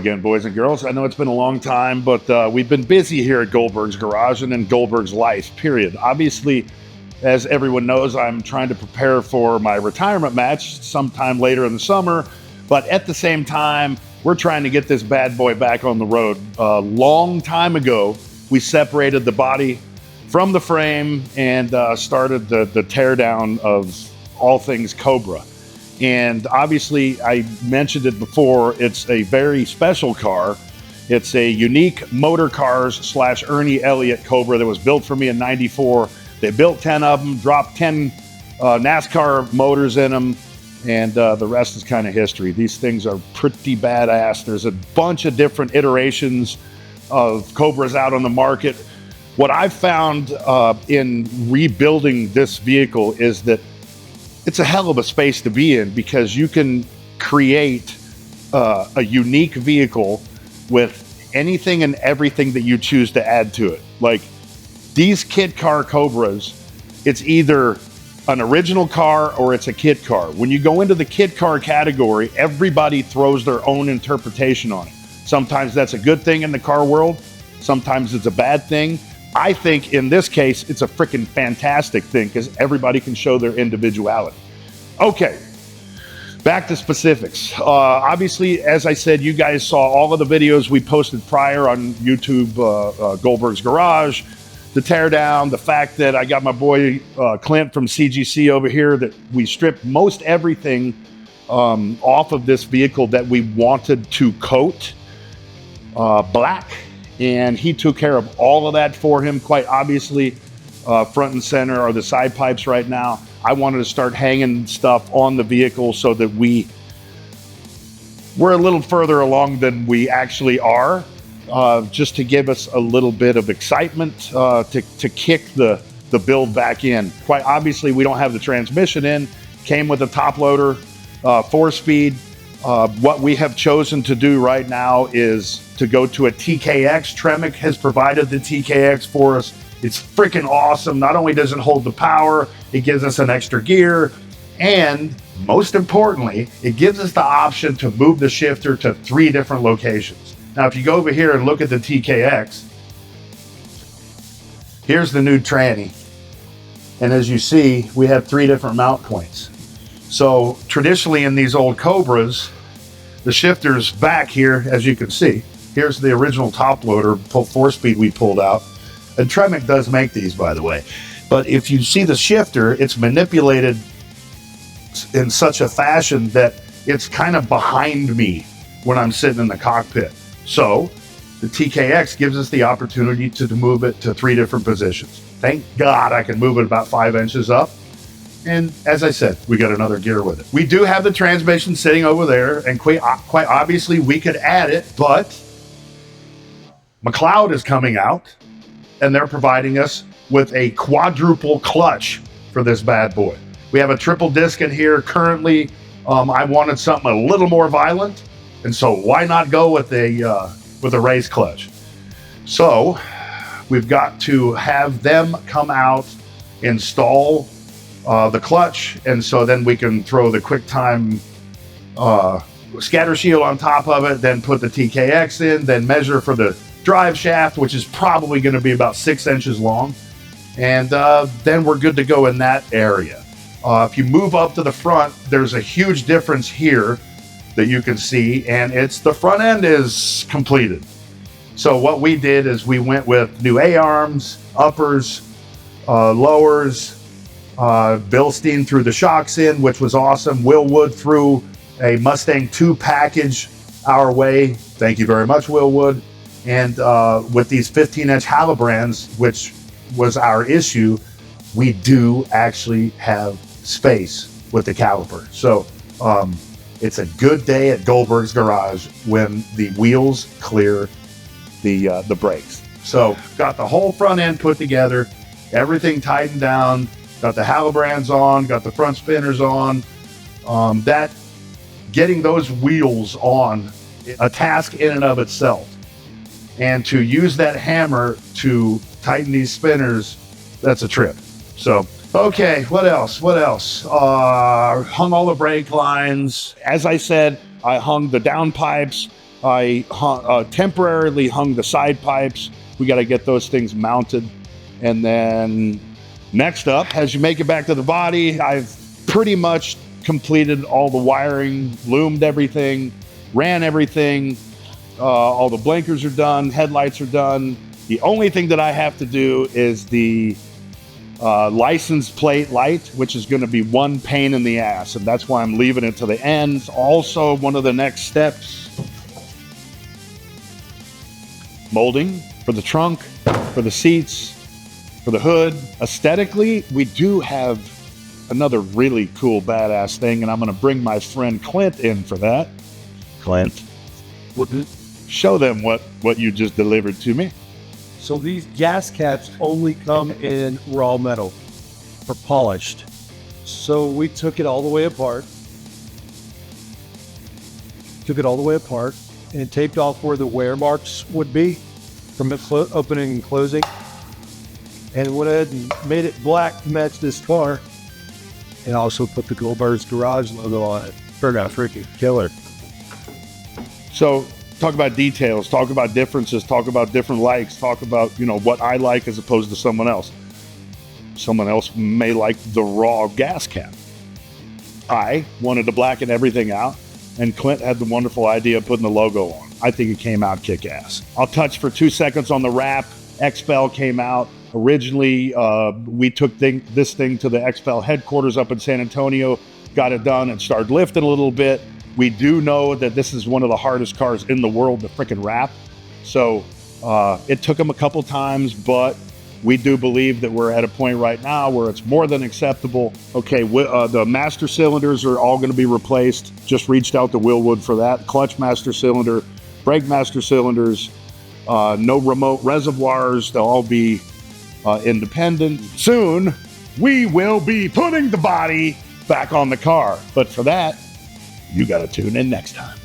again, boys and girls. I know it's been a long time, but we've been busy here at Goldberg's Garage and in Goldberg's life, period. Obviously, as everyone knows, I'm trying to prepare for my retirement match sometime later in the summer, but at the same time, we're trying to get this bad boy back on the road. A long time ago, we separated the body from the frame and started the teardown of all things Cobra. And obviously, I mentioned it before, it's a very special car. It's a unique Motor Cars / Ernie Elliott Cobra that was built for me in '94. They built 10 of them, dropped 10 NASCAR motors in them, and the rest is kind of history. These things are pretty badass. There's a bunch of different iterations of Cobras out on the market. What I've found in rebuilding this vehicle is that it's a hell of a space to be in, because you can create a unique vehicle with anything and everything that you choose to add to it. Like these kit car Cobras, it's either an original car or it's a kit car. When you go into the kit car category, everybody throws their own interpretation on it. Sometimes that's a good thing in the car world. Sometimes it's a bad thing. I think in this case, it's a freaking fantastic thing because everybody can show their individuality. Okay, back to specifics. Obviously, as I said, you guys saw all of the videos we posted prior on YouTube, Goldberg's Garage, the teardown, the fact that I got my boy Clint from CGC over here, that we stripped most everything off of this vehicle that we wanted to coat black. And he took care of all of that for him. Quite obviously, front and center are the side pipes right now. I wanted to start hanging stuff on the vehicle so that we're a little further along than we actually are, just to give us a little bit of excitement to kick the build back in. Quite obviously, we don't have the transmission in. Came with a top loader, 4-speed. What we have chosen to do right now is to go to a TKX. Tremec has provided the TKX for us. It's freaking awesome. Not only does it hold the power, it gives us an extra gear, and most importantly, it gives us the option to move the shifter to 3 different locations. Now, if you go over here and look at the TKX, here's the new tranny. And as you see, we have 3 different mount points. So traditionally in these old Cobras, the shifter's back here, as you can see. Here's the original top loader, 4-speed we pulled out. And Tremec does make these, by the way. But if you see the shifter, it's manipulated in such a fashion that it's kind of behind me when I'm sitting in the cockpit. So the TKX gives us the opportunity to move it to 3 different positions. Thank God I can move it about 5 inches up. And as I said, we got another gear with it. We do have the transmission sitting over there, and quite obviously we could add it, but McLeod is coming out, and they're providing us with a quadruple clutch for this bad boy. We have a triple disc in here currently. I wanted something a little more violent, and so why not go with a race clutch? So we've got to have them come out, install the clutch, and so then we can throw the QuickTime scatter shield on top of it, then put the TKX in, then measure for the drive shaft, which is probably going to be about 6 inches long, and then we're good to go in that area. If you move up to the front, there's a huge difference here that you can see, and it's the front end is completed. So what we did is we went with new A-arms, uppers, lowers. Bilstein threw the shocks in, which was awesome. Will Wood threw a Mustang 2 package our way. Thank you very much, Will Wood. And with these 15-inch Halibrands, which was our issue, we do actually have space with the caliper. So it's a good day at Goldberg's Garage when the wheels clear the brakes. So got the whole front end put together, everything tightened down, got the Halibrands on, got the front spinners on. That getting those wheels on, a task in and of itself. And to use that hammer to tighten these spinners, that's a trip. So, okay, what else? Hung all the brake lines. As I said, I hung the downpipes. I temporarily hung the side pipes. We got to get those things mounted. And then next up, as you make it back to the body, I've pretty much completed all the wiring, loomed everything, ran everything. All the blinkers are done, headlights are done. The only thing that I have to do is the license plate light, which is going to be one pain in the ass, and that's why I'm leaving it to the end. Also, one of the next steps, molding for the trunk, for the seats, for the hood. Aesthetically, we do have another really cool badass thing, and I'm going to bring my friend Clint in for that. Clint, show them what you just delivered to me. So these gas caps only come in raw metal or polished. So we took it all the way apart. And taped off where the wear marks would be from it opening and closing. And went ahead and made it black to match this car. And also put the GOLDBERG'S Garage logo on it. Turned out freaking killer. So talk about details, talk about differences, talk about different likes, talk about, what I like as opposed to someone else. Someone else may like the raw gas cap. I wanted to blacken everything out, and Clint had the wonderful idea of putting the logo on. I think it came out kick-ass. I'll touch for 2 seconds on the wrap. XPEL came out. Originally, we took this thing to the XPEL headquarters up in San Antonio, got it done, and started lifting a little bit. We do know that this is one of the hardest cars in the world to frickin' wrap. So it took them a couple times, but we do believe that we're at a point right now where it's more than acceptable. Okay, the master cylinders are all going to be replaced. Just reached out to Willwood for that. Clutch master cylinder, brake master cylinders, no remote reservoirs. They'll all be independent. Soon, we will be putting the body back on the car. But for that, you got to tune in next time.